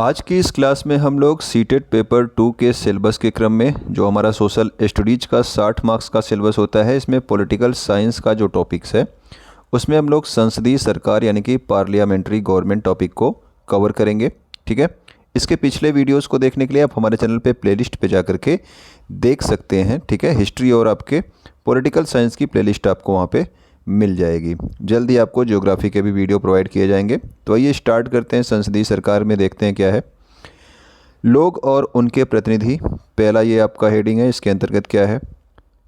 आज की इस क्लास में हम लोग सीटेट पेपर 2 के सिलेबस के क्रम में जो हमारा सोशल स्टडीज का 60 मार्क्स का सिलेबस होता है, इसमें पॉलिटिकल साइंस का जो टॉपिक्स है उसमें हम लोग संसदीय सरकार यानी कि पार्लियामेंट्री गवर्नमेंट टॉपिक को कवर करेंगे। ठीक है, इसके पिछले वीडियोस को देखने के लिए आप हमारे चैनल पे प्लेलिस्ट पे जा करके देख सकते हैं। ठीक है, हिस्ट्री और आपके पॉलिटिकल साइंस की प्लेलिस्ट आपको वहाँ पे मिल जाएगी। जल्दी आपको ज्योग्राफी के भी वीडियो प्रोवाइड किए जाएंगे। तो आइए स्टार्ट करते हैं। संसदीय सरकार में देखते हैं क्या है। लोग और उनके प्रतिनिधि, पहला ये आपका हेडिंग है। इसके अंतर्गत क्या है,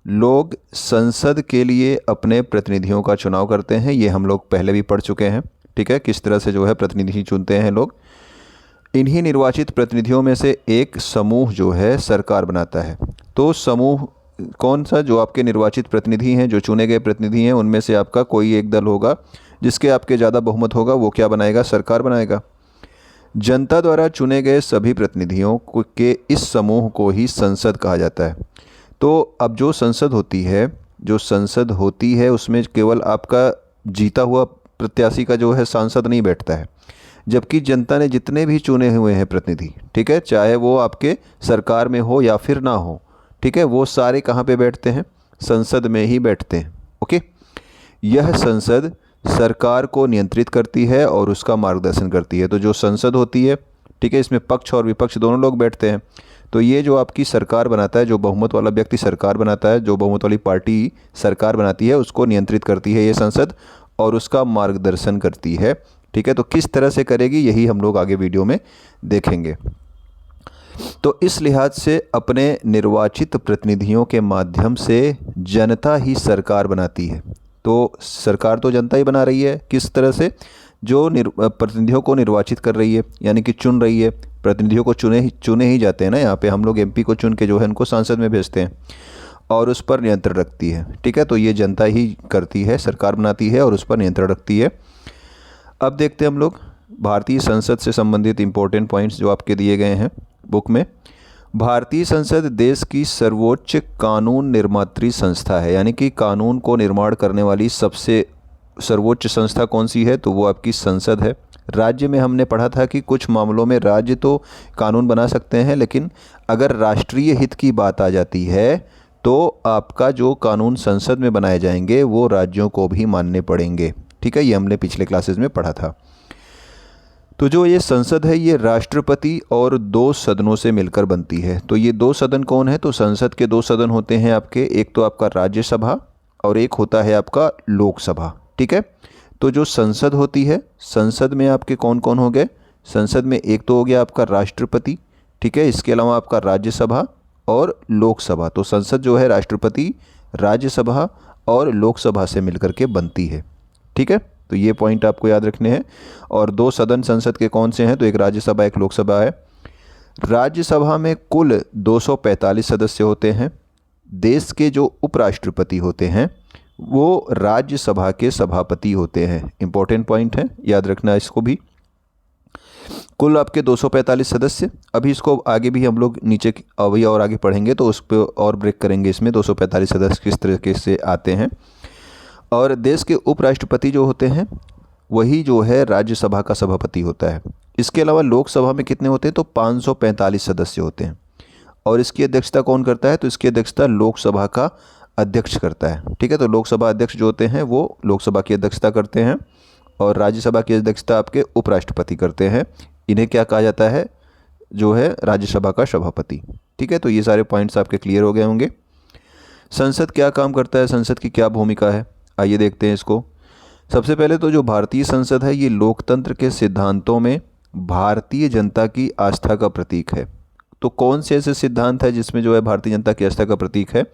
लोग संसद के लिए अपने प्रतिनिधियों का चुनाव करते हैं। ये हम लोग पहले भी पढ़ चुके हैं। ठीक है, किस तरह से जो है प्रतिनिधि चुनते हैं लोग। इन्हीं निर्वाचित प्रतिनिधियों में से एक समूह जो है सरकार बनाता है। तो समूह कौन सा, जो आपके निर्वाचित प्रतिनिधि हैं, जो चुने गए प्रतिनिधि हैं, उनमें से आपका कोई एक दल होगा जिसके आपके ज़्यादा बहुमत होगा, वो क्या बनाएगा, सरकार बनाएगा। जनता द्वारा चुने गए सभी प्रतिनिधियों के इस समूह को ही संसद कहा जाता है। तो अब जो संसद होती है उसमें केवल आपका जीता हुआ प्रत्याशी का जो है सांसद नहीं बैठता है, जबकि जनता ने जितने भी चुने हुए हैं प्रतिनिधि, ठीक है, चाहे वो आपके सरकार में हो या फिर ना हो, ठीक है, वो सारे कहाँ पे बैठते हैं, संसद में ही बैठते हैं। ओके, यह संसद सरकार को नियंत्रित करती है और उसका मार्गदर्शन करती है। तो जो संसद होती है, ठीक है, इसमें पक्ष और विपक्ष दोनों लोग बैठते हैं। तो ये जो आपकी सरकार बनाता है, जो बहुमत वाला व्यक्ति सरकार बनाता है, जो बहुमत वाली पार्टी सरकार बनाती है, उसको नियंत्रित करती है ये संसद और उसका मार्गदर्शन करती है। ठीक है, तो किस तरह से करेगी यही हम लोग आगे वीडियो में देखेंगे। तो इस लिहाज से अपने निर्वाचित प्रतिनिधियों के माध्यम से जनता ही सरकार बनाती है। तो सरकार तो जनता ही बना रही है। किस तरह से, जो प्रतिनिधियों को निर्वाचित कर रही है, यानी कि चुन रही है। प्रतिनिधियों को चुने ही जाते हैं ना, यहाँ पे हम लोग एमपी को चुन के जो है उनको संसद में भेजते हैं और उस पर नियंत्रण रखती है। ठीक है, तो ये जनता ही करती है, सरकार बनाती है और उस पर नियंत्रण रखती है। अब देखते हैं हम लोग भारतीय संसद से संबंधित इंपॉर्टेंट पॉइंट्स जो आपके दिए गए हैं बुक में। भारतीय संसद देश की सर्वोच्च कानून निर्मात्री संस्था है, यानी कि कानून को निर्माण करने वाली सबसे सर्वोच्च संस्था कौन सी है, तो वो आपकी संसद है। राज्य में हमने पढ़ा था कि कुछ मामलों में राज्य तो कानून बना सकते हैं, लेकिन अगर राष्ट्रीय हित की बात आ जाती है तो आपका जो कानून संसद में बनाए जाएंगे वो राज्यों को भी मानने पड़ेंगे। ठीक है, ये हमने पिछले क्लासेस में पढ़ा था। तो जो ये संसद है ये राष्ट्रपति और दो सदनों से मिलकर बनती है। तो ये दो सदन कौन है, तो संसद के दो सदन होते हैं आपके, एक तो आपका राज्यसभा और एक होता है आपका लोकसभा। ठीक है, तो जो संसद होती है, संसद में आपके कौन कौन हो गए, संसद में एक तो हो गया आपका राष्ट्रपति, ठीक है, इसके अलावा आपका राज्यसभा और लोकसभा। तो संसद जो है राष्ट्रपति, राज्यसभा और लोकसभा से मिलकर के बनती है। ठीक है, तो ये पॉइंट आपको याद रखने हैं। और दो सदन संसद के कौन से हैं, तो एक राज्यसभा एक लोकसभा है। राज्यसभा में कुल 245 सदस्य होते हैं। देश के जो उपराष्ट्रपति होते हैं वो राज्यसभा के सभापति होते हैं। इंपॉर्टेंट पॉइंट है, याद रखना इसको भी। कुल आपके 245 सदस्य। अभी इसको आगे भी हम लोग नीचे अभी और आगे पढ़ेंगे तो उस पर और ब्रेक करेंगे। इसमें 245 सदस्य किस तरीके से आते हैं। और देश के उपराष्ट्रपति जो होते हैं वही जो है राज्यसभा का सभापति होता है। इसके अलावा लोकसभा में कितने होते हैं, तो 545 सदस्य होते हैं। और इसकी अध्यक्षता कौन करता है, तो इसकी अध्यक्षता लोकसभा का अध्यक्ष करता है। ठीक है, तो लोकसभा अध्यक्ष जो होते हैं वो लोकसभा की अध्यक्षता करते हैं और राज्यसभा की अध्यक्षता आपके उपराष्ट्रपति करते हैं। इन्हें क्या कहा जाता है, जो है राज्यसभा का सभापति। ठीक है, तो ये सारे पॉइंट्स आपके क्लियर हो गए होंगे। संसद क्या काम करता है, संसद की क्या भूमिका है, आइए देखते हैं इसको। सबसे पहले तो जो भारतीय संसद है ये लोकतंत्र के सिद्धांतों में भारतीय जनता की आस्था का प्रतीक है। तो कौन से ऐसे सिद्धांत है जिसमें जो है भारतीय जनता की आस्था का प्रतीक है,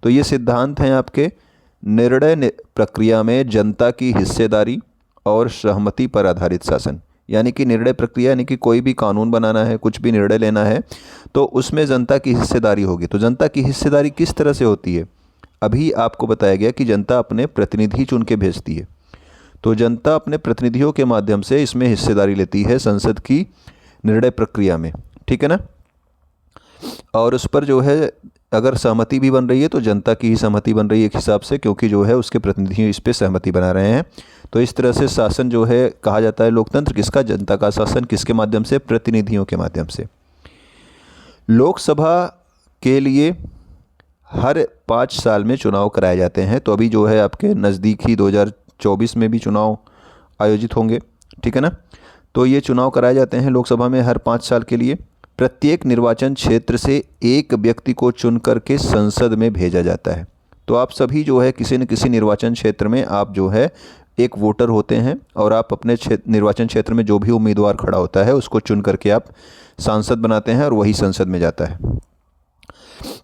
तो ये सिद्धांत हैं आपके निर्णय प्रक्रिया में जनता की हिस्सेदारी और सहमति पर आधारित शासन। यानी कि निर्णय प्रक्रिया, यानी कि कोई भी कानून बनाना है, कुछ भी निर्णय लेना है तो उसमें जनता की हिस्सेदारी होगी। तो जनता की हिस्सेदारी किस तरह से होती है, अभी आपको बताया गया कि जनता अपने प्रतिनिधि चुन के भेजती है। तो जनता अपने प्रतिनिधियों के माध्यम से इसमें हिस्सेदारी लेती है संसद की निर्णय प्रक्रिया में। ठीक है ना, और उस पर जो है अगर सहमति भी बन रही है तो जनता की ही सहमति बन रही है एक हिसाब से, क्योंकि जो है उसके प्रतिनिधि इस पे सहमति बना रहे हैं। तो इस तरह से शासन जो है कहा जाता है लोकतंत्र किसका, जनता का शासन। किसके माध्यम से, प्रतिनिधियों के माध्यम से। लोकसभा के लिए हर 5 साल में चुनाव कराए जाते हैं। तो अभी जो है आपके नज़दीक ही 2024 में भी चुनाव आयोजित होंगे, ठीक है ना। तो ये चुनाव कराए जाते हैं लोकसभा में हर 5 साल के लिए। प्रत्येक निर्वाचन क्षेत्र से एक व्यक्ति को चुन करके संसद में भेजा जाता है। तो आप सभी जो है किसी न किसी निर्वाचन क्षेत्र में आप जो है एक वोटर होते हैं, और आप अपने निर्वाचन क्षेत्र में जो भी उम्मीदवार खड़ा होता है उसको चुन करके आप सांसद बनाते हैं और वही संसद में जाता है।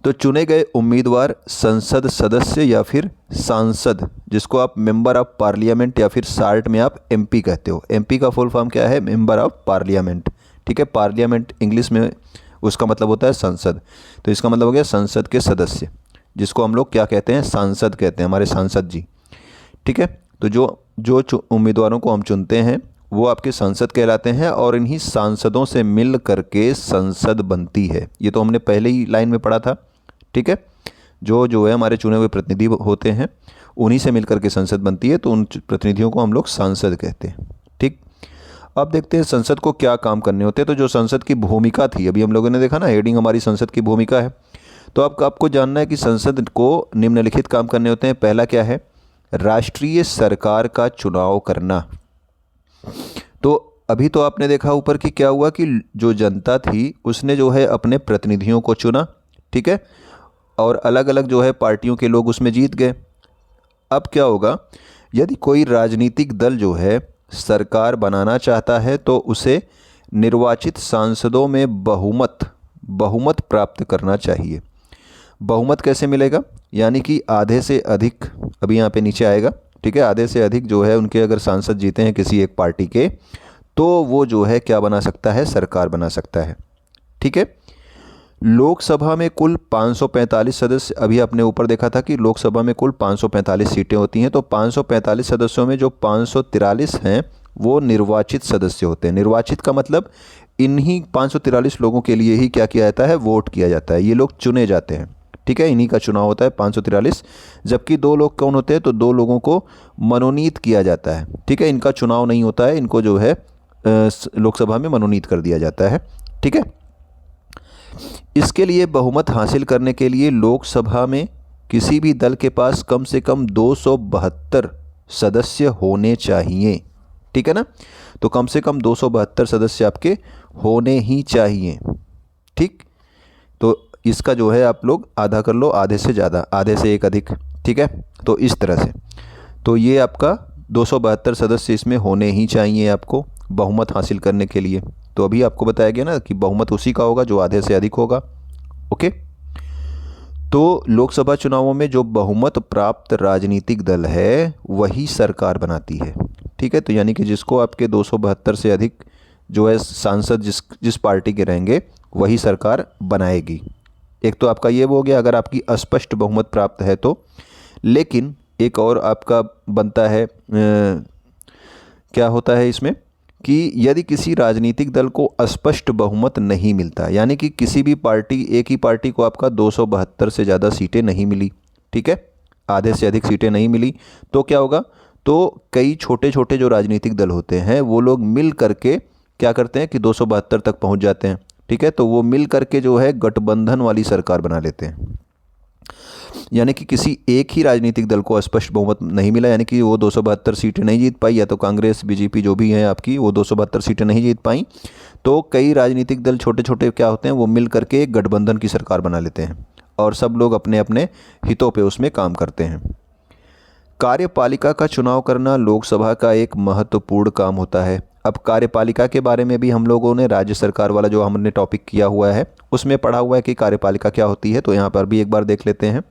तो चुने गए उम्मीदवार संसद सदस्य या फिर सांसद, जिसको आप मेंबर ऑफ पार्लियामेंट या फिर शार्ट में आप एमपी कहते हो। एमपी का फुल फॉर्म क्या है, मेंबर ऑफ पार्लियामेंट, ठीक है। पार्लियामेंट इंग्लिश में उसका मतलब होता है संसद, तो इसका मतलब हो गया संसद के सदस्य, जिसको हम लोग क्या कहते हैं, सांसद कहते हैं, हमारे सांसद जी, ठीक है। तो जो उम्मीदवारों को हम चुनते हैं वो आपके सांसद कहलाते हैं, और इन्हीं सांसदों से मिल करके संसद बनती है। ये तो हमने पहले ही लाइन में पढ़ा था, ठीक है। जो है हमारे चुने हुए प्रतिनिधि होते हैं, उन्हीं से मिल करके संसद बनती है, तो उन प्रतिनिधियों को हम लोग सांसद कहते हैं, ठीक। अब देखते हैं संसद को क्या काम करने होते हैं। तो जो संसद की भूमिका थी, अभी हम लोगों ने देखा ना, हेडिंग हमारी संसद की भूमिका है। तो अब आपको जानना है कि संसद को निम्नलिखित काम करने होते हैं। पहला क्या है, राष्ट्रीय सरकार का चुनाव करना। तो अभी तो आपने देखा ऊपर कि क्या हुआ कि जो जनता थी उसने जो है अपने प्रतिनिधियों को चुना, ठीक है, और अलग अलग जो है पार्टियों के लोग उसमें जीत गए। अब क्या होगा, यदि कोई राजनीतिक दल जो है सरकार बनाना चाहता है तो उसे निर्वाचित सांसदों में बहुमत प्राप्त करना चाहिए। बहुमत कैसे मिलेगा, यानी कि आधे से अधिक, अभी यहाँ पे नीचे आएगा, ठीक है, आधे से अधिक जो है उनके अगर सांसद जीते हैं किसी एक पार्टी के, तो वो जो है क्या बना सकता है, सरकार बना सकता है, ठीक है। लोकसभा में कुल 545 सदस्य, अभी आपने ऊपर देखा था कि लोकसभा में कुल 545 सीटें होती हैं। तो 545 सदस्यों में जो 543 हैं वो निर्वाचित सदस्य होते हैं। निर्वाचित का मतलब इन्हीं 543 लोगों के लिए ही क्या किया जाता है, वोट किया जाता है। ये लोग चुने जाते हैं, ठीक है, इन्हीं का चुनाव होता है 543। जबकि 2 लोग कौन होते हैं, तो 2 लोगों को मनोनीत किया जाता है, ठीक है। इनका चुनाव नहीं होता है, इनको जो है लोकसभा में मनोनीत कर दिया जाता है, ठीक है। इसके लिए बहुमत हासिल करने के लिए लोकसभा में किसी भी दल के पास कम से कम 272 सदस्य होने चाहिए, ठीक है ना। तो कम से कम 272 सदस्य आपके होने ही चाहिए, ठीक। तो इसका जो है आप लोग आधा कर लो, आधे से ज़्यादा, आधे से एक अधिक, ठीक है। तो इस तरह से, तो ये आपका 272 सदस्य इसमें होने ही चाहिए आपको बहुमत हासिल करने के लिए। तो अभी आपको बताया गया ना कि बहुमत उसी का होगा जो आधे से अधिक होगा, ओके। तो लोकसभा चुनावों में जो बहुमत प्राप्त राजनीतिक दल है वही सरकार बनाती है, ठीक है। तो यानी कि जिसको आपके 272 से अधिक जो है सांसद जिस पार्टी के रहेंगे वही सरकार बनाएगी। एक तो आपका ये हो गया अगर आपकी अस्पष्ट बहुमत प्राप्त है तो। लेकिन एक और आपका बनता है, क्या होता है इसमें कि यदि किसी राजनीतिक दल को अस्पष्ट बहुमत नहीं मिलता, यानी कि किसी भी पार्टी, एक ही पार्टी को आपका 272 से ज़्यादा सीटें नहीं मिली, ठीक है, आधे से अधिक सीटें नहीं मिली, तो क्या होगा, तो कई छोटे छोटे जो राजनीतिक दल होते हैं वो लोग मिल करके क्या करते हैं कि 272 तक पहुंच जाते हैं, ठीक है। तो वो मिल करके जो है गठबंधन वाली सरकार बना लेते हैं। यानी कि किसी एक ही राजनीतिक दल को स्पष्ट बहुमत नहीं मिला, यानी कि वो 272 सीटें नहीं जीत पाई, या तो कांग्रेस बीजेपी जो भी है आपकी वो 272 सीटें नहीं जीत पाई, तो कई राजनीतिक दल छोटे छोटे क्या होते हैं वो मिल करके एक गठबंधन की सरकार बना लेते हैं, और सब लोग अपने अपने हितों पे उसमें काम करते हैं। कार्यपालिका का चुनाव करना लोकसभा का एक महत्वपूर्ण काम होता है। अब कार्यपालिका के बारे में भी हम लोगों ने राज्य सरकार वाला जो हमने टॉपिक किया हुआ है उसमें पढ़ा हुआ है कि कार्यपालिका क्या होती है, तो यहाँ पर भी एक बार देख लेते हैं।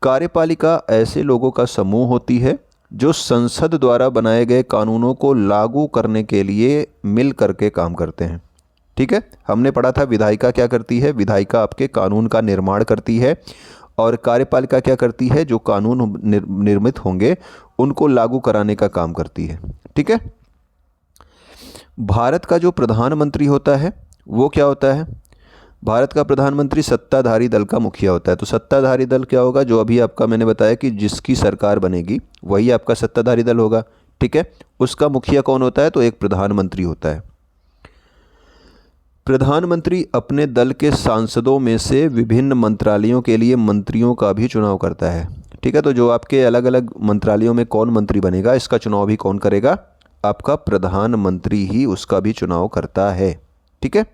कार्यपालिका ऐसे लोगों का समूह होती है जो संसद द्वारा बनाए गए कानूनों को लागू करने के लिए मिल करके काम करते हैं, ठीक है। हमने पढ़ा था विधायिका क्या करती है, विधायिका आपके कानून का निर्माण करती है, और कार्यपालिका क्या करती है, जो कानून निर्मित होंगे उनको लागू कराने का काम करती है, ठीक है। भारत का जो प्रधानमंत्री होता है वो क्या होता है, भारत का प्रधानमंत्री सत्ताधारी दल का मुखिया होता है। तो सत्ताधारी दल क्या होगा, जो अभी आपका मैंने बताया कि जिसकी सरकार बनेगी वही आपका सत्ताधारी दल होगा, ठीक है। उसका मुखिया कौन होता है, तो एक प्रधानमंत्री होता है। प्रधानमंत्री अपने दल के सांसदों में से विभिन्न मंत्रालयों के लिए मंत्रियों का भी चुनाव करता है, ठीक है। तो जो आपके अलग अलग मंत्रालयों में कौन मंत्री बनेगा, इसका चुनाव भी कौन करेगा, आपका प्रधानमंत्री ही उसका भी चुनाव करता है, ठीक है।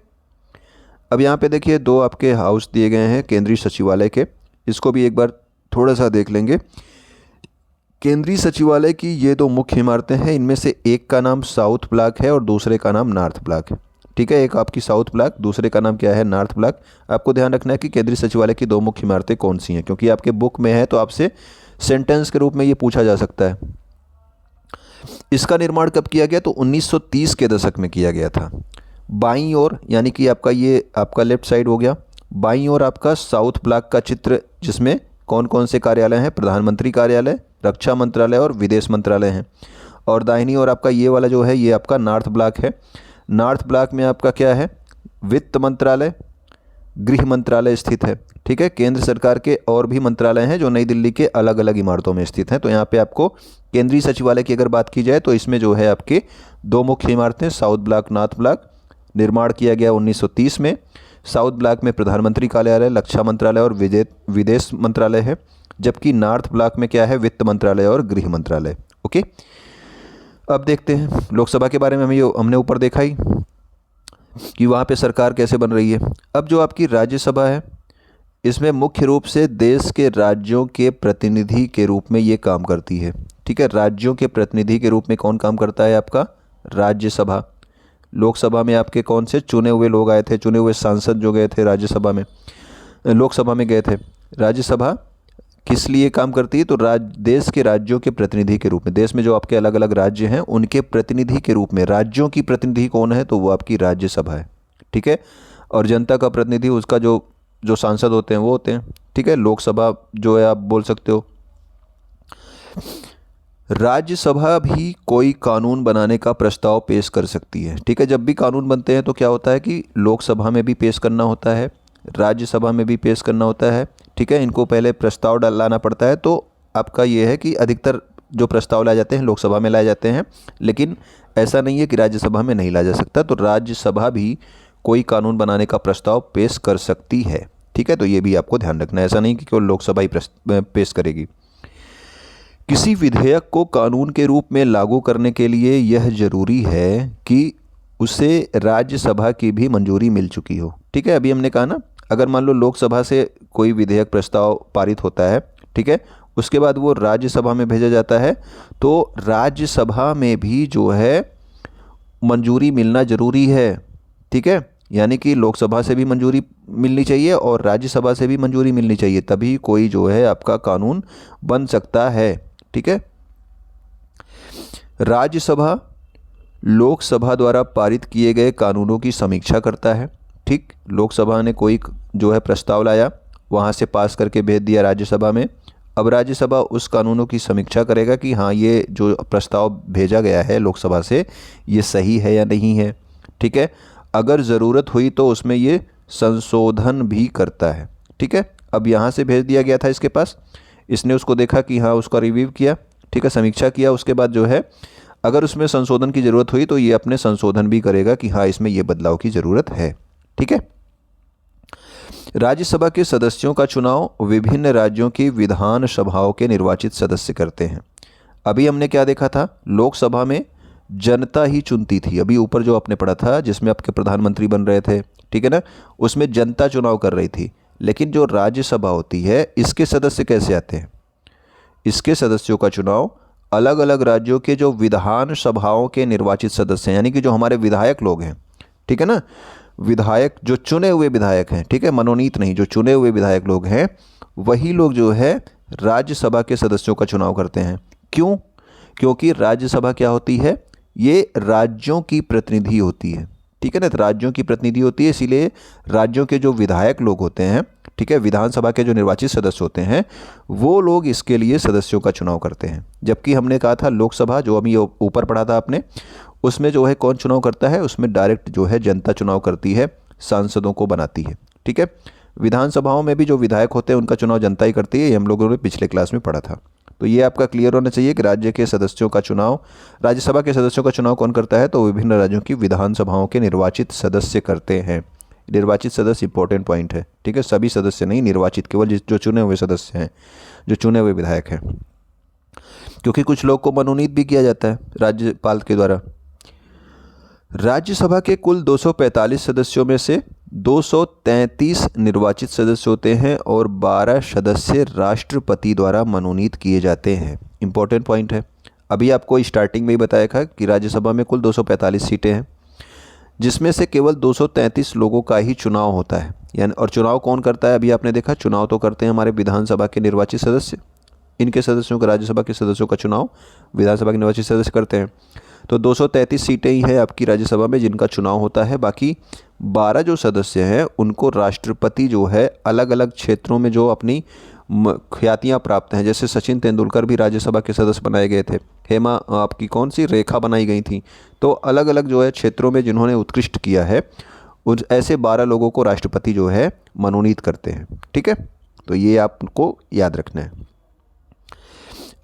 अब यहाँ पे देखिए दो आपके हाउस दिए गए हैं केंद्रीय सचिवालय के, इसको भी एक बार थोड़ा सा देख लेंगे। केंद्रीय सचिवालय की ये दो मुख्य इमारतें हैं, इनमें से एक का नाम साउथ ब्लॉक है और दूसरे का नाम नॉर्थ ब्लॉक है, ठीक है। एक आपकी साउथ ब्लॉक, दूसरे का नाम क्या है, नॉर्थ ब्लॉक। आपको ध्यान रखना है कि केंद्रीय सचिवालय की दो मुख्य इमारतें कौन सी हैं, क्योंकि आपके बुक में है तो आपसे सेंटेंस के रूप में ये पूछा जा सकता है। इसका निर्माण कब किया गया, तो 1930 के दशक में किया गया था। बाईं ओर यानी कि आपका ये आपका लेफ्ट साइड हो गया, बाईं ओर आपका साउथ ब्लॉक का चित्र, जिसमें कौन कौन से कार्यालय हैं, प्रधानमंत्री कार्यालय, रक्षा मंत्रालय और विदेश मंत्रालय हैं। और दाहिनी ओर आपका ये वाला जो है ये आपका नॉर्थ ब्लॉक है। नॉर्थ ब्लॉक में आपका क्या है, वित्त मंत्रालय, गृह मंत्रालय स्थित है, ठीक है। केंद्र सरकार के और भी मंत्रालय हैं जो नई दिल्ली के अलग अलग इमारतों में स्थित हैं। तो यहाँ पे आपको केंद्रीय सचिवालय की अगर बात की जाए तो इसमें जो है आपके दो मुख्य इमारतें, साउथ ब्लॉक, नॉर्थ ब्लॉक। निर्माण किया गया 1930 में। साउथ ब्लॉक में प्रधानमंत्री कार्यालय, रक्षा मंत्रालय और विदेश मंत्रालय है, जबकि नॉर्थ ब्लॉक में क्या है, वित्त मंत्रालय और गृह मंत्रालय। ओके, अब देखते हैं लोकसभा के बारे में। हमने ऊपर देखा ही कि वहाँ पे सरकार कैसे बन रही है। अब जो आपकी राज्यसभा है, इसमें मुख्य रूप से देश के राज्यों के प्रतिनिधि के रूप में ये काम करती है, ठीक है। राज्यों के प्रतिनिधि के रूप में कौन काम करता है, आपका राज्यसभा। लोकसभा में आपके कौन से चुने हुए लोग आए थे, चुने हुए सांसद जो गए थे राज्यसभा में, लोकसभा में गए थे। राज्यसभा किस लिए काम करती है, तो देश के राज्यों के प्रतिनिधि के रूप में। देश में जो आपके अलग अलग राज्य हैं उनके प्रतिनिधि के रूप में, राज्यों की प्रतिनिधि कौन है, तो वो आपकी राज्यसभा है, ठीक है। और जनता का प्रतिनिधि उसका जो सांसद होते हैं वो होते हैं, ठीक है। लोकसभा जो है आप बोल सकते हो। राज्यसभा भी कोई कानून बनाने का प्रस्ताव पेश कर सकती है, ठीक है। जब भी कानून बनते हैं तो क्या होता है कि लोकसभा में भी पेश करना होता है, राज्यसभा में भी पेश करना होता है, ठीक है। इनको पहले प्रस्ताव लाना पड़ता है। तो आपका ये है कि अधिकतर जो प्रस्ताव लाए जाते हैं लोकसभा में लाए जाते हैं, लेकिन ऐसा नहीं है कि राज्यसभा में नहीं लाया जा सकता। तो राज्यसभा भी कोई कानून बनाने का प्रस्ताव पेश कर सकती है, ठीक है। तो ये भी आपको ध्यान रखना है, ऐसा नहीं कि केवल लोकसभा ही पेश करेगी। किसी विधेयक को कानून के रूप में लागू करने के लिए यह जरूरी है कि उसे राज्यसभा की भी मंजूरी मिल चुकी हो, ठीक है। अभी हमने कहा ना, अगर मान लो लोकसभा से कोई विधेयक प्रस्ताव पारित होता है, ठीक है, उसके बाद वो राज्यसभा में भेजा जाता है, तो राज्यसभा में भी जो है मंजूरी मिलना जरूरी है, ठीक है। यानी कि लोकसभा से भी मंजूरी मिलनी चाहिए और राज्यसभा से भी मंजूरी मिलनी चाहिए, तभी कोई जो है आपका कानून बन सकता है, ठीक है। राज्यसभा लोकसभा द्वारा पारित किए गए कानूनों की समीक्षा करता है, ठीक। लोकसभा ने कोई जो है प्रस्ताव लाया, वहाँ से पास करके भेज दिया राज्यसभा में। अब राज्यसभा उस कानूनों की समीक्षा करेगा कि हाँ ये जो प्रस्ताव भेजा गया है लोकसभा से ये सही है या नहीं है, ठीक है। अगर ज़रूरत हुई तो उसमें ये संशोधन भी करता है, ठीक है। अब यहाँ से भेज दिया गया था इसके पास, इसने उसको देखा कि हाँ उसका रिव्यू किया, ठीक है, समीक्षा किया। उसके बाद जो है अगर उसमें संशोधन की ज़रूरत हुई तो ये अपने संशोधन भी करेगा कि हाँ इसमें ये बदलाव की ज़रूरत है, ठीक है। राज्यसभा के सदस्यों का चुनाव विभिन्न राज्यों की विधान सभाओं के निर्वाचित सदस्य करते हैं। अभी हमने क्या देखा था, लोकसभा में जनता ही चुनती थी। अभी ऊपर जो आपने पढ़ा था जिसमें आपके प्रधानमंत्री बन रहे थे, ठीक है ना, उसमें जनता चुनाव कर रही थी। लेकिन जो राज्यसभा होती है इसके सदस्य कैसे आते हैं, इसके सदस्यों का चुनाव अलग अलग राज्यों के जो विधान सभाओं के निर्वाचित सदस्य हैं, यानी कि जो हमारे विधायक लोग हैं, ठीक है ना, विधायक जो चुने हुए विधायक हैं, ठीक है, मनोनीत नहीं, जो चुने हुए विधायक लोग हैं वही लोग जो है राज्यसभा के सदस्यों का चुनाव करते हैं। क्यों, क्योंकि राज्यसभा क्या होती है, ये राज्यों की प्रतिनिधि होती है, ठीक है ना, तो राज्यों की प्रतिनिधि होती है, इसीलिए राज्यों के जो विधायक लोग होते हैं, ठीक है, विधानसभा के जो निर्वाचित सदस्य होते हैं वो लोग इसके लिए सदस्यों का चुनाव करते हैं। जबकि हमने कहा था लोकसभा जो अभी ऊपर पढ़ा था आपने, उसमें जो है कौन चुनाव करता है, उसमें डायरेक्ट जो है जनता चुनाव करती है, सांसदों को बनाती है, ठीक है। विधानसभाओं में भी जो विधायक होते हैं उनका चुनाव जनता ही करती है, ये हम लोगों ने पिछले क्लास में पढ़ा था। तो ये आपका क्लियर होना चाहिए कि राज्य के सदस्यों का चुनाव, राज्यसभा के सदस्यों का चुनाव कौन करता है, तो विभिन्न राज्यों की विधानसभाओं के निर्वाचित सदस्य करते हैं। निर्वाचित सदस्य इंपॉर्टेंट पॉइंट है, ठीक है। सभी सदस्य नहीं, निर्वाचित केवल जो चुने हुए सदस्य हैं, जो चुने हुए विधायक हैं, क्योंकि कुछ लोग को मनोनीत भी किया जाता है राज्यपाल के द्वारा। राज्यसभा के कुल 245 सदस्यों में से 233 निर्वाचित सदस्य होते हैं और 12 सदस्य राष्ट्रपति द्वारा मनोनीत किए जाते हैं। इंपॉर्टेंट पॉइंट है। अभी आपको स्टार्टिंग में ही बताया था कि राज्यसभा में कुल 245 सीटें हैं, जिसमें से केवल 233 लोगों का ही चुनाव होता है। यानी और चुनाव कौन करता है, अभी आपने देखा, चुनाव तो करते हैं हमारे विधानसभा के निर्वाचित सदस्य। इनके सदस्यों का, राज्यसभा के सदस्यों का चुनाव विधानसभा के निर्वाचित सदस्य करते हैं। तो 233 सीटें ही है आपकी राज्यसभा में जिनका चुनाव होता है। बाकी 12 जो सदस्य हैं उनको राष्ट्रपति जो है अलग अलग क्षेत्रों में जो अपनी ख्यातियाँ प्राप्त हैं, जैसे सचिन तेंदुलकर भी राज्यसभा के सदस्य बनाए गए थे, हेमा आपकी कौन सी रेखा बनाई गई थी। तो अलग अलग जो है क्षेत्रों में जिन्होंने उत्कृष्ट किया है, उन ऐसे 12 लोगों को राष्ट्रपति जो है मनोनीत करते हैं, ठीक है। तो ये आपको याद रखना है।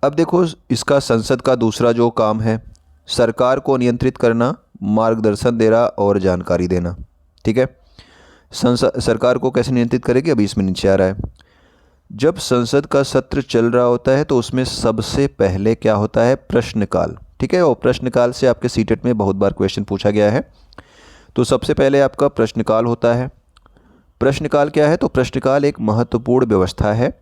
अब देखो, इसका संसद का दूसरा जो काम है, सरकार को नियंत्रित करना, मार्गदर्शन देना और जानकारी देना, ठीक है। सरकार को कैसे नियंत्रित करेगी, अभी इसमें नीचे आ रहा है। जब संसद का सत्र चल रहा होता है तो उसमें सबसे पहले क्या होता है, प्रश्नकाल, ठीक है। और प्रश्नकाल से आपके सीटेट में बहुत बार क्वेश्चन पूछा गया है। तो सबसे पहले आपका प्रश्नकाल होता है। प्रश्नकाल क्या है, तो प्रश्नकाल एक महत्वपूर्ण व्यवस्था है।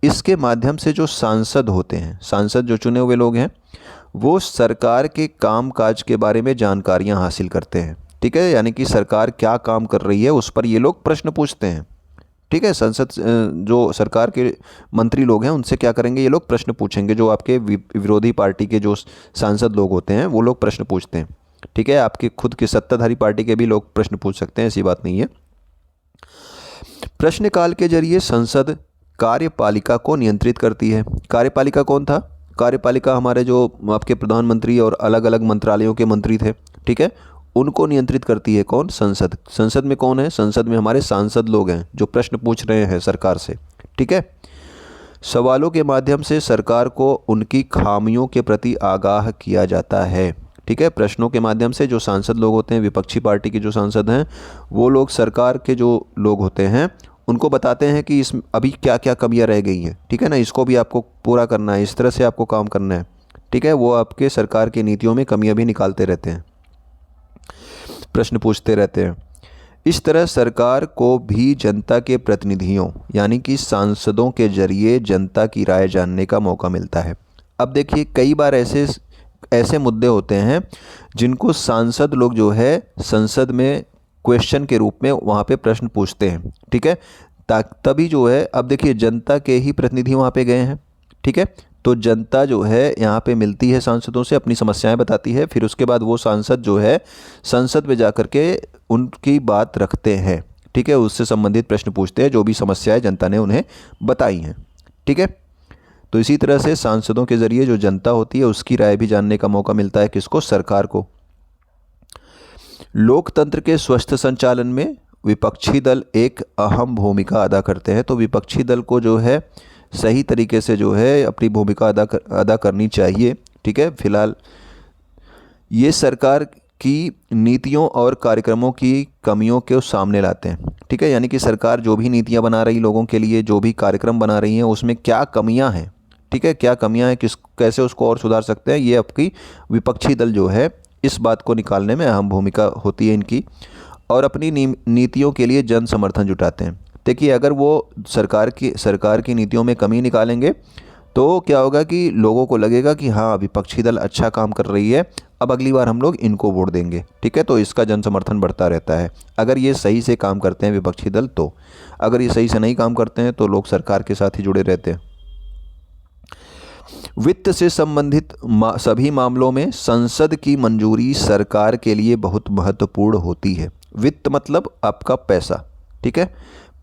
इसके माध्यम से जो सांसद होते हैं, सांसद जो चुने हुए लोग हैं, वो सरकार के कामकाज के बारे में जानकारियां हासिल करते हैं, ठीक है। यानी कि सरकार क्या काम कर रही है उस पर ये लोग प्रश्न पूछते हैं, ठीक है। संसद जो सरकार के मंत्री लोग हैं उनसे क्या करेंगे, ये लोग प्रश्न पूछेंगे। जो आपके विरोधी पार्टी के जो सांसद लोग होते हैं वो लोग प्रश्न पूछते हैं, ठीक है। आपके खुद के सत्ताधारी पार्टी के भी लोग प्रश्न पूछ सकते हैं, ऐसी बात नहीं है। प्रश्नकाल के जरिए संसद कार्यपालिका को नियंत्रित करती है। कार्यपालिका कौन था, कार्यपालिका हमारे जो आपके प्रधानमंत्री और अलग अलग मंत्रालयों के मंत्री थे, ठीक है, उनको नियंत्रित करती है कौन, संसद। संसद में कौन है, संसद में हमारे सांसद लोग हैं जो प्रश्न पूछ रहे हैं सरकार से, ठीक है। सवालों के माध्यम से सरकार को उनकी खामियों के प्रति आगाह किया जाता है, ठीक है। प्रश्नों के माध्यम से जो सांसद लोग होते हैं, विपक्षी पार्टी के जो सांसद हैं, वो लोग सरकार के जो लोग होते हैं उनको बताते हैं कि इस अभी क्या क्या कमियां रह गई हैं, ठीक है ना, इसको भी आपको पूरा करना है, इस तरह से आपको काम करना है, ठीक है। वो आपके सरकार की नीतियों में कमियां भी निकालते रहते हैं, प्रश्न पूछते रहते हैं। इस तरह सरकार को भी जनता के प्रतिनिधियों यानी कि सांसदों के जरिए जनता की राय जानने का मौका मिलता है। अब देखिए, कई बार ऐसे मुद्दे होते हैं जिनको सांसद लोग जो है संसद में क्वेश्चन के रूप में वहाँ पे प्रश्न पूछते हैं, ठीक है। तभी जो है, अब देखिए जनता के ही प्रतिनिधि वहाँ पे गए हैं, ठीक है। तो जनता जो है यहाँ पे मिलती है सांसदों से, अपनी समस्याएं बताती है, फिर उसके बाद वो सांसद जो है संसद में जाकर के उनकी बात रखते हैं, ठीक है। उससे संबंधित प्रश्न पूछते हैं जो भी समस्याएं जनता ने उन्हें बताई हैं, ठीक है। तो इसी तरह से सांसदों के ज़रिए जो जनता होती है उसकी राय भी जानने का मौका मिलता है, किसको, सरकार को। लोकतंत्र के स्वस्थ संचालन में विपक्षी दल एक अहम भूमिका अदा करते हैं। तो विपक्षी दल को जो है सही तरीके से जो है अपनी भूमिका अदा करनी चाहिए, ठीक है। फिलहाल ये सरकार की नीतियों और कार्यक्रमों की कमियों के सामने लाते हैं, ठीक है। यानी कि सरकार जो भी नीतियां बना रही लोगों के लिए, जो भी कार्यक्रम बना रही हैं, उसमें क्या कमियां हैं, ठीक है, क्या कमियां हैं, कैसे उसको और सुधार सकते हैं, ये आपकी विपक्षी दल जो है इस बात को निकालने में अहम भूमिका होती है इनकी, और अपनी नीतियों के लिए जन समर्थन जुटाते हैं। देखिए, अगर वो सरकार की नीतियों में कमी निकालेंगे तो क्या होगा कि लोगों को लगेगा कि हाँ, विपक्षी दल अच्छा काम कर रही है, अब अगली बार हम लोग इनको वोट देंगे, ठीक है। तो इसका जन समर्थन बढ़ता रहता है अगर ये सही से काम करते हैं विपक्षी दल। तो अगर ये सही से नहीं काम करते हैं तो लोग सरकार के साथ ही जुड़े रहते हैं। वित्त से संबंधित सभी मामलों में संसद की मंजूरी सरकार के लिए बहुत महत्वपूर्ण होती है। वित्त मतलब आपका पैसा, ठीक है।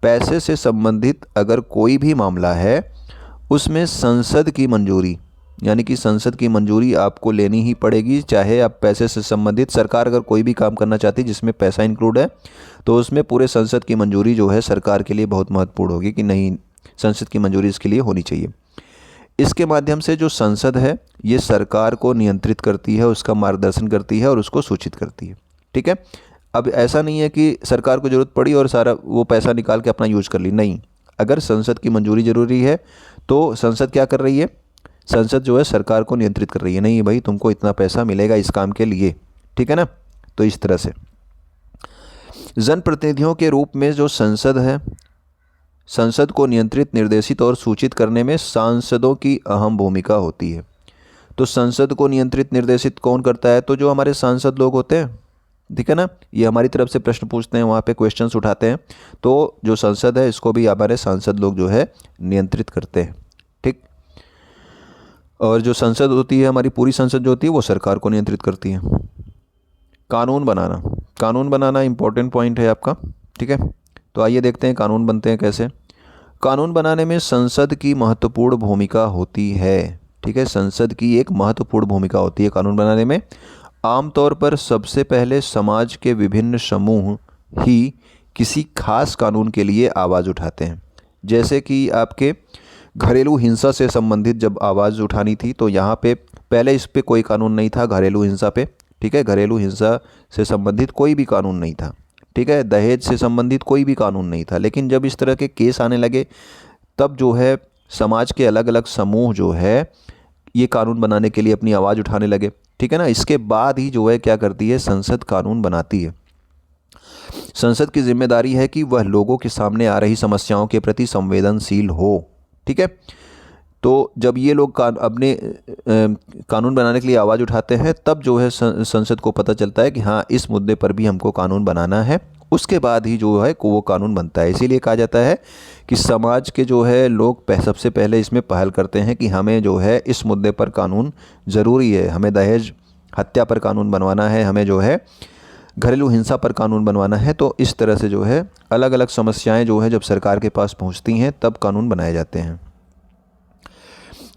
पैसे से संबंधित अगर कोई भी मामला है उसमें संसद की मंजूरी यानी कि संसद की मंजूरी आपको लेनी ही पड़ेगी, चाहे आप पैसे से संबंधित, सरकार अगर कोई भी काम करना चाहती है जिसमें पैसा इंक्लूड है तो उसमें पूरे संसद की मंजूरी जो है सरकार के लिए बहुत महत्वपूर्ण होगी कि नहीं, संसद की मंजूरी इसके लिए होनी चाहिए। इसके माध्यम से जो संसद है ये सरकार को नियंत्रित करती है, उसका मार्गदर्शन करती है और उसको सूचित करती है। ठीक है, अब ऐसा नहीं है कि सरकार को ज़रूरत पड़ी और सारा वो पैसा निकाल के अपना यूज कर ली, नहीं। अगर संसद की मंजूरी ज़रूरी है तो संसद क्या कर रही है, संसद जो है सरकार को नियंत्रित कर रही है, नहीं भाई तुमको इतना पैसा मिलेगा इस काम के लिए। ठीक है ना। तो इस तरह से जनप्रतिनिधियों के रूप में जो संसद है, संसद को नियंत्रित, निर्देशित और सूचित करने में सांसदों की अहम भूमिका होती है। तो संसद को नियंत्रित निर्देशित कौन करता है, तो जो हमारे सांसद लोग होते हैं। ठीक है ना, ये हमारी तरफ से प्रश्न पूछते हैं, वहाँ पे क्वेश्चंस उठाते हैं, तो जो संसद है इसको भी हमारे सांसद लोग जो है नियंत्रित करते हैं। ठीक, और जो संसद होती है, हमारी पूरी संसद जो होती है वो सरकार को नियंत्रित करती है। कानून बनाना, कानून बनाना इंपॉर्टेंट पॉइंट है आपका। ठीक है, तो आइए देखते हैं कानून बनते हैं कैसे। कानून बनाने में संसद की महत्वपूर्ण भूमिका होती है। ठीक है, संसद की एक महत्वपूर्ण भूमिका होती है कानून बनाने में। आमतौर पर सबसे पहले समाज के विभिन्न समूह ही किसी खास कानून के लिए आवाज़ उठाते हैं। जैसे कि आपके घरेलू हिंसा से संबंधित जब आवाज़ उठानी थी तो यहाँ पे पहले इस पे कोई कानून नहीं था, घरेलू हिंसा पे। ठीक है, घरेलू हिंसा से संबंधित कोई भी कानून नहीं था। ठीक है, दहेज से संबंधित कोई भी कानून नहीं था। लेकिन जब इस तरह के केस आने लगे तब जो है समाज के अलग अलग समूह जो है ये कानून बनाने के लिए अपनी आवाज़ उठाने लगे। ठीक है ना, इसके बाद ही जो है क्या करती है, संसद कानून बनाती है। संसद की जिम्मेदारी है कि वह लोगों के सामने आ रही समस्याओं के प्रति संवेदनशील हो। ठीक है, तो जब ये लोग अपने कानून बनाने के लिए आवाज़ उठाते हैं तब जो है संसद को पता चलता है कि हाँ इस मुद्दे पर भी हमको कानून बनाना है, उसके बाद ही जो है वो कानून बनता है। इसीलिए कहा जाता है कि समाज के जो है लोग सबसे पहले इसमें पहल करते हैं कि हमें जो है इस मुद्दे पर कानून ज़रूरी है, हमें दहेज हत्या पर कानून बनवाना है, हमें जो है घरेलू हिंसा पर कानून बनवाना है। तो इस तरह से जो है अलग अलग समस्याएं जो है जब सरकार के पास पहुंचती हैं तब कानून बनाए जाते हैं।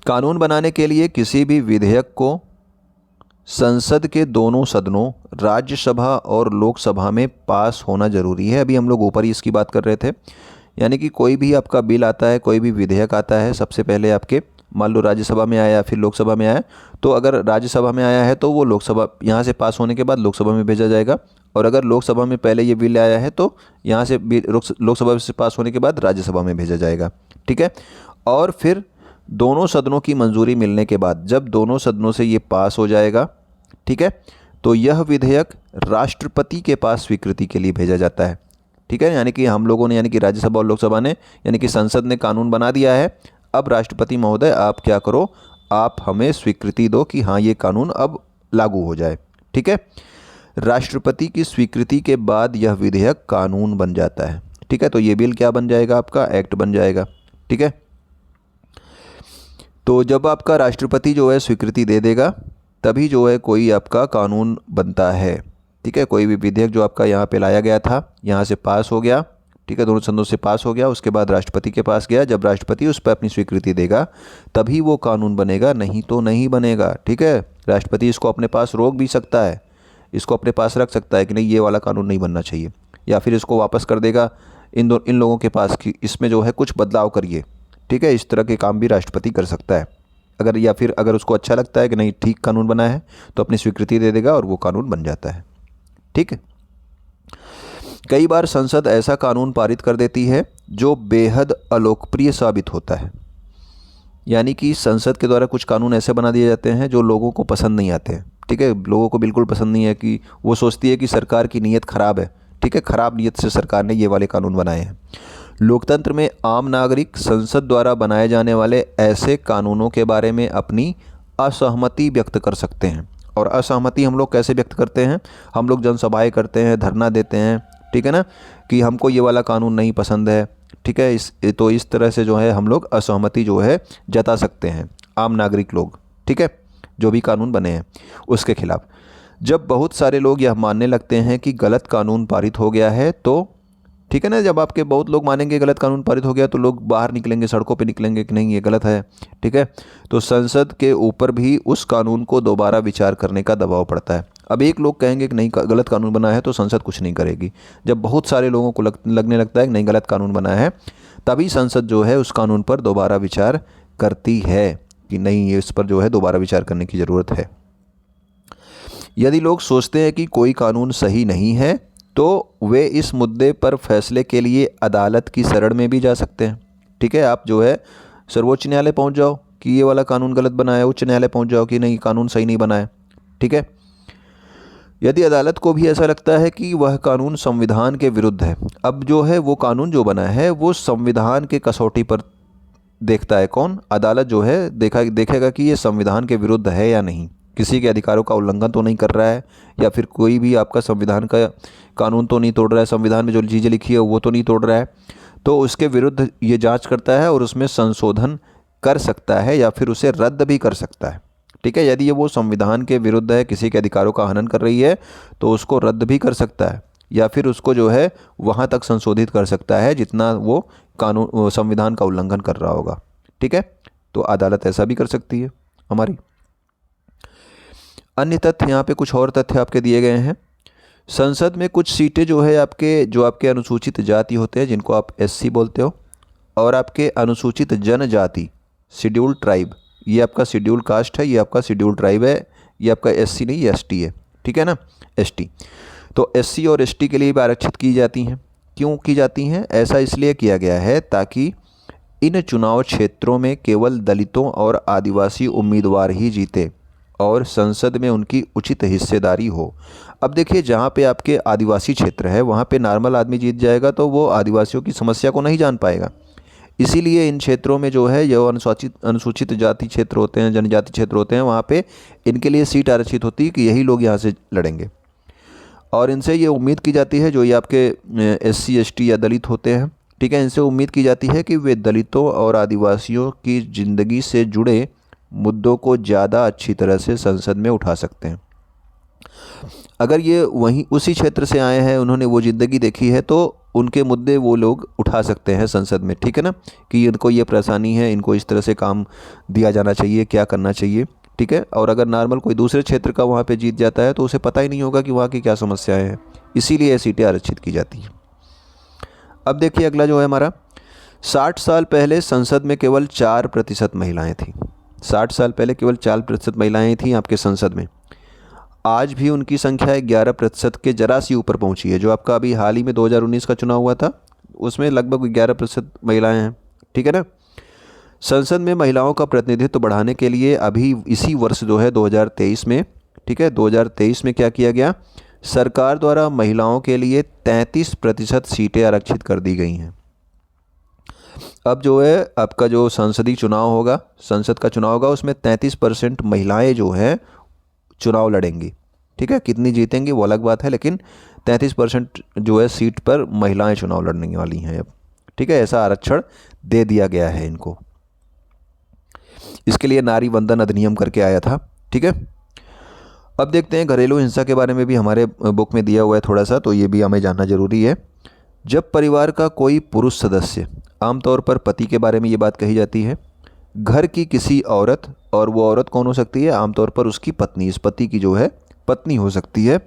कानून बनाने के लिए किसी भी विधेयक को संसद के दोनों सदनों राज्यसभा और लोकसभा में पास होना जरूरी है। अभी हम लोग ऊपर ही इसकी बात कर रहे थे, यानी कि कोई भी आपका बिल आता है, कोई भी विधेयक आता है, सबसे पहले आपके मान लो राज्यसभा में आया फिर लोकसभा में आया, तो अगर राज्यसभा में आया है तो वो लोकसभा यहाँ से पास होने के बाद लोकसभा में भेजा जाएगा, और अगर लोकसभा में पहले ये बिल आया है तो यहाँ से लोकसभा से पास होने के बाद राज्यसभा में भेजा जाएगा। ठीक है, और फिर दोनों सदनों की मंजूरी मिलने के बाद जब दोनों सदनों से ये पास हो जाएगा, ठीक है, तो यह विधेयक राष्ट्रपति के पास स्वीकृति के लिए भेजा जाता है। ठीक है, यानी कि हम लोगों ने, यानी कि राज्यसभा और लोकसभा ने, यानी कि संसद ने कानून बना दिया है। अब राष्ट्रपति महोदय आप क्या करो, आप हमें स्वीकृति दो कि हाँ ये कानून अब लागू हो जाए। ठीक है, राष्ट्रपति की स्वीकृति के बाद यह विधेयक कानून बन जाता है। ठीक है, तो ये बिल क्या बन जाएगा, आपका एक्ट बन जाएगा। ठीक है, तो जब आपका राष्ट्रपति जो है स्वीकृति दे देगा तभी जो है कोई आपका कानून बनता है। ठीक है, कोई भी विधेयक जो आपका यहाँ पे लाया गया था, यहाँ से पास हो गया, ठीक है, दोनों सदनों से पास हो गया, उसके बाद राष्ट्रपति के पास गया, जब राष्ट्रपति उस पर अपनी स्वीकृति देगा तभी वो कानून बनेगा, नहीं तो नहीं बनेगा। ठीक है, राष्ट्रपति इसको अपने पास रोक भी सकता है, इसको अपने पास रख सकता है कि नहीं ये वाला कानून नहीं बनना चाहिए, या फिर इसको वापस कर देगा इन लोगों के पास कि इसमें जो है कुछ बदलाव करिए। ठीक है, इस तरह के काम भी राष्ट्रपति कर सकता है अगर, या फिर अगर उसको अच्छा लगता है कि नहीं ठीक कानून बना है तो अपनी स्वीकृति दे देगा और वो कानून बन जाता है। ठीक है, कई बार संसद ऐसा कानून पारित कर देती है जो बेहद अलोकप्रिय साबित होता है, यानी कि संसद के द्वारा कुछ कानून ऐसे बना दिए जाते हैं जो लोगों को पसंद नहीं आते हैं। ठीक है, लोगों को बिल्कुल पसंद नहीं है, कि वो सोचती है कि सरकार की नीयत ख़राब है। ठीक है, ख़राब नीयत से सरकार ने ये वाले कानून बनाए हैं। लोकतंत्र में आम नागरिक संसद द्वारा बनाए जाने वाले ऐसे कानूनों के बारे में अपनी असहमति व्यक्त कर सकते हैं। और असहमति हम लोग कैसे व्यक्त करते हैं, हम लोग जनसभाएं करते हैं, धरना देते हैं, ठीक है ना, कि हमको ये वाला कानून नहीं पसंद है। ठीक है, तो इस तरह से जो है हम लोग असहमति जो है जता सकते हैं, आम नागरिक लोग। ठीक है, जो भी कानून बने हैं उसके खिलाफ। जब बहुत सारे लोग यह मानने लगते हैं कि गलत कानून पारित हो गया है तो, ठीक है ना, जब आपके बहुत लोग मानेंगे गलत कानून पारित हो गया तो लोग बाहर निकलेंगे, सड़कों पे निकलेंगे कि नहीं ये गलत है। ठीक है, तो संसद के ऊपर भी उस कानून को दोबारा विचार करने का दबाव पड़ता है। अब एक लोग कहेंगे कि नहीं गलत कानून बना है तो संसद कुछ नहीं करेगी। जब बहुत सारे लोगों को लगने लगता है कि नहीं गलत कानून बना है, तभी संसद जो है उस कानून पर दोबारा विचार करती है कि नहीं ये इस पर जो है दोबारा विचार करने की ज़रूरत है। यदि लोग सोचते हैं कि कोई कानून सही नहीं है तो वे इस मुद्दे पर फैसले के लिए अदालत की शरण में भी जा सकते हैं। ठीक है, आप जो है सर्वोच्च न्यायालय पहुंच जाओ कि ये वाला कानून गलत बना है, उच्च न्यायालय पहुंच जाओ कि नहीं कानून सही नहीं बना है। ठीक है, यदि अदालत को भी ऐसा लगता है कि वह कानून संविधान के विरुद्ध है, अब जो है वो कानून जो बना है वो संविधान के कसौटी पर देखता है कौन, अदालत जो है देखेगा कि ये संविधान के विरुद्ध है या नहीं, किसी के अधिकारों का उल्लंघन तो नहीं कर रहा है, या फिर कोई भी आपका संविधान का कानून तो नहीं तोड़ रहा है, संविधान में जो चीज़ें लिखी है वो तो नहीं तोड़ रहा है। तो उसके विरुद्ध ये जांच करता है और उसमें संशोधन कर सकता है या फिर उसे रद्द भी कर सकता है। ठीक है, यदि ये वो संविधान के विरुद्ध है, किसी के अधिकारों का हनन कर रही है, तो उसको रद्द भी कर सकता है या फिर उसको जो है वहाँ तक संशोधित कर सकता है जितना वो कानून संविधान का उल्लंघन कर रहा होगा। ठीक है, तो अदालत ऐसा भी कर सकती है हमारी। अन्य तथ्य यहाँ पे कुछ और तथ्य आपके दिए गए हैं। संसद में कुछ सीटें जो है आपके अनुसूचित जाति होते हैं जिनको आप एससी बोलते हो, और आपके अनुसूचित जनजाति शेड्यूल ट्राइब, ये आपका शेड्यूल कास्ट है, ये आपका शेड्यूल ट्राइब है, ये आपका एससी नहीं ये एसटी है। ठीक है ना, एसटी। तो एससी और एसटी के लिए भी आरक्षित की जाती हैं। क्यों की जाती हैं? ऐसा इसलिए किया गया है ताकि इन चुनाव क्षेत्रों में केवल दलितों और आदिवासी उम्मीदवार ही जीते और संसद में उनकी उचित हिस्सेदारी हो। अब देखिए, जहाँ पे आपके आदिवासी क्षेत्र है वहाँ पे नॉर्मल आदमी जीत जाएगा तो वो आदिवासियों की समस्या को नहीं जान पाएगा। इसीलिए इन क्षेत्रों में जो है जो अनुसूचित जाति क्षेत्र होते हैं, जनजाति क्षेत्र होते हैं, वहाँ पे इनके लिए सीट आरक्षित होती है कि यही लोग यहाँ से लड़ेंगे, और इनसे ये उम्मीद की जाती है जो ये आपके एससी एसटी या दलित होते हैं, ठीक है, इनसे उम्मीद की जाती है कि वे दलितों और आदिवासियों की ज़िंदगी से जुड़े मुद्दों को ज़्यादा अच्छी तरह से संसद में उठा सकते हैं। अगर ये वहीं उसी क्षेत्र से आए हैं, उन्होंने वो ज़िंदगी देखी है, तो उनके मुद्दे वो लोग उठा सकते हैं संसद में। ठीक है ना, कि इनको ये परेशानी है, इनको इस तरह से काम दिया जाना चाहिए, क्या करना चाहिए। ठीक है, और अगर नॉर्मल कोई दूसरे क्षेत्र का वहाँ पे जीत जाता है तो उसे पता ही नहीं होगा कि वहाँ की क्या समस्याएं हैं, इसीलिए ये सीटें आरक्षित की जाती हैं। अब देखिए अगला जो है हमारा, 60 साल पहले संसद में केवल 4% महिलाएँ थीं। 60 साल पहले केवल 4% महिलाएँ थीं आपके संसद में। आज भी उनकी संख्या 11% के जरा सी ऊपर पहुंची है। जो आपका अभी हाल ही में 2019 का चुनाव हुआ था उसमें लगभग 11% महिलाएं हैं। ठीक है ना, संसद में महिलाओं का प्रतिनिधित्व बढ़ाने के लिए अभी इसी वर्ष जो है 2023 में, ठीक है, 2023 में क्या किया गया, सरकार द्वारा महिलाओं के लिए 33% सीटें आरक्षित कर दी गई हैं। अब जो है आपका जो संसदीय चुनाव होगा, संसद का चुनाव होगा, उसमें 33% महिलाएं जो हैं चुनाव लड़ेंगी। ठीक है, कितनी जीतेंगी वो अलग बात है, लेकिन 33% जो है सीट पर महिलाएं चुनाव लड़ने वाली हैं अब। ठीक है, ऐसा आरक्षण दे दिया गया है इनको। इसके लिए नारी वंदन अधिनियम करके आया था। ठीक है, अब देखते हैं घरेलू हिंसा के बारे में भी हमारे बुक में दिया हुआ है थोड़ा सा, तो ये भी हमें जानना जरूरी है। जब परिवार का कोई पुरुष सदस्य, आमतौर पर पति के बारे में ये बात कही जाती है, घर की किसी औरत, और वो औरत कौन हो सकती है, आमतौर पर उसकी पत्नी, इस पति की जो है पत्नी हो सकती है।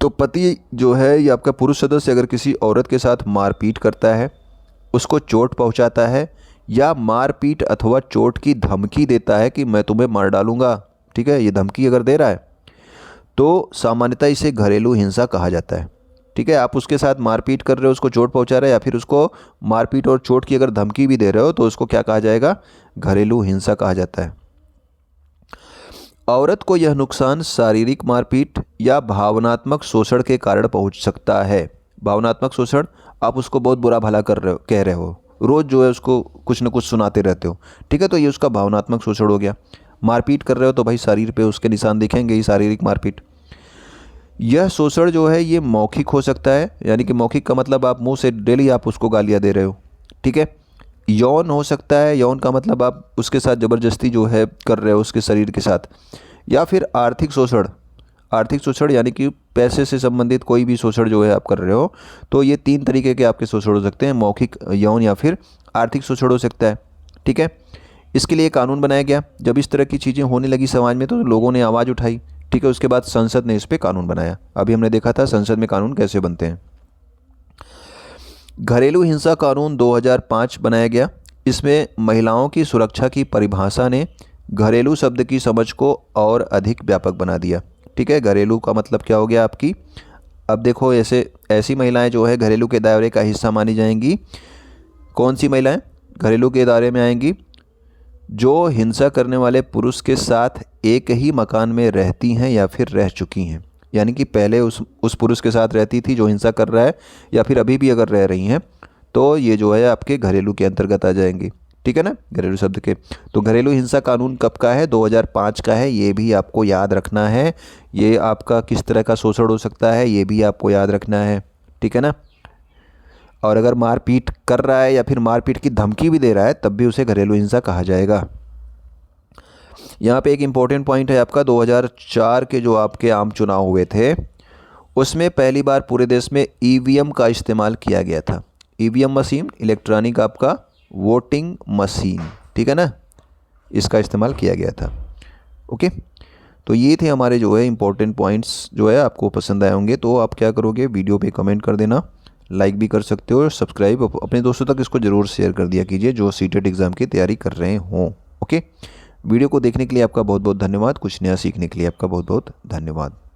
तो पति जो है ये आपका पुरुष सदस्य अगर किसी औरत के साथ मारपीट करता है, उसको चोट पहुंचाता है, या मारपीट अथवा चोट की धमकी देता है कि मैं तुम्हें मार डालूंगा, ठीक है, ये धमकी अगर दे रहा है तो सामान्यतः इसे घरेलू हिंसा कहा जाता है। ठीक है, आप उसके साथ मारपीट कर रहे हो, उसको चोट पहुंचा रहे हो, या फिर उसको मारपीट और चोट की अगर धमकी भी दे रहे हो तो उसको क्या कहा जाएगा, घरेलू हिंसा कहा जाता है। औरत को यह नुकसान शारीरिक मारपीट या भावनात्मक शोषण के कारण पहुंच सकता है। भावनात्मक शोषण, आप उसको बहुत बुरा भला कह रहे हो, रोज़ जो है उसको कुछ न कुछ सुनाते रहते हो। ठीक है, तो ये उसका भावनात्मक शोषण हो गया। मारपीट कर रहे हो तो भाई शरीर पे उसके निशान दिखेंगे ही, शारीरिक मारपीट। यह शोषण जो है ये मौखिक हो सकता है, यानी कि मौखिक का मतलब आप मुंह से डेली आप उसको गालियाँ दे रहे हो। ठीक है, यौन हो सकता है, यौन का मतलब आप उसके साथ ज़बरदस्ती जो है कर रहे हो उसके शरीर के साथ, या फिर आर्थिक शोषण। आर्थिक शोषण यानी कि पैसे से संबंधित कोई भी शोषण जो है आप कर रहे हो, तो ये 3 तरीके के आपके शोषण हो सकते हैं, मौखिक, यौन या फिर आर्थिक शोषण हो सकता है। ठीक है, इसके लिए कानून बनाया गया। जब इस तरह की चीज़ें होने लगी समाज में तो लोगों ने आवाज़ उठाई ठीक है। उसके बाद संसद ने इस पे कानून बनाया। अभी हमने देखा था संसद में कानून कैसे बनते हैं। घरेलू हिंसा कानून 2005 बनाया गया। इसमें महिलाओं की सुरक्षा की परिभाषा ने घरेलू शब्द की समझ को और अधिक व्यापक बना दिया। ठीक है, घरेलू का मतलब क्या हो गया आपकी। अब देखो ऐसी महिलाएं जो है घरेलू के दायरे का हिस्सा मानी जाएंगी। कौन सी महिलाएं घरेलू के दायरे में आएंगी? जो हिंसा करने वाले पुरुष के साथ एक ही मकान में रहती हैं या फिर रह चुकी हैं, यानी कि पहले उस पुरुष के साथ रहती थी जो हिंसा कर रहा है, या फिर अभी भी अगर रह रही हैं, तो ये जो है आपके घरेलू के अंतर्गत आ जाएंगी। ठीक है ना, घरेलू शब्द के। तो घरेलू हिंसा कानून कब का है? 2005 का है। ये भी आपको याद रखना है। ये आपका किस तरह का शोषण हो सकता है ये भी आपको याद रखना है। ठीक है ना। और अगर मारपीट कर रहा है या फिर मारपीट की धमकी भी दे रहा है तब भी उसे घरेलू हिंसा कहा जाएगा। यहाँ पे एक इम्पॉर्टेंट पॉइंट है आपका, 2004 के जो आपके आम चुनाव हुए थे उसमें पहली बार पूरे देश में ईवीएम का इस्तेमाल किया गया था। ईवीएम मशीन, इलेक्ट्रॉनिक आपका वोटिंग मशीन, ठीक है ना, इसका इस्तेमाल किया गया था। ओके, तो ये थे हमारे जो है इम्पोर्टेंट पॉइंट्स, जो है आपको पसंद आए होंगे। तो आप क्या करोगे, वीडियो पे कमेंट कर देना, लाइक भी कर सकते हो, सब्सक्राइब अपने दोस्तों तक इसको ज़रूर शेयर कर दिया कीजिए जो सीटेट एग्ज़ाम की तैयारी कर रहे हों। ओके, वीडियो को देखने के लिए आपका बहुत बहुत धन्यवाद। कुछ नया सीखने के लिए आपका बहुत बहुत धन्यवाद।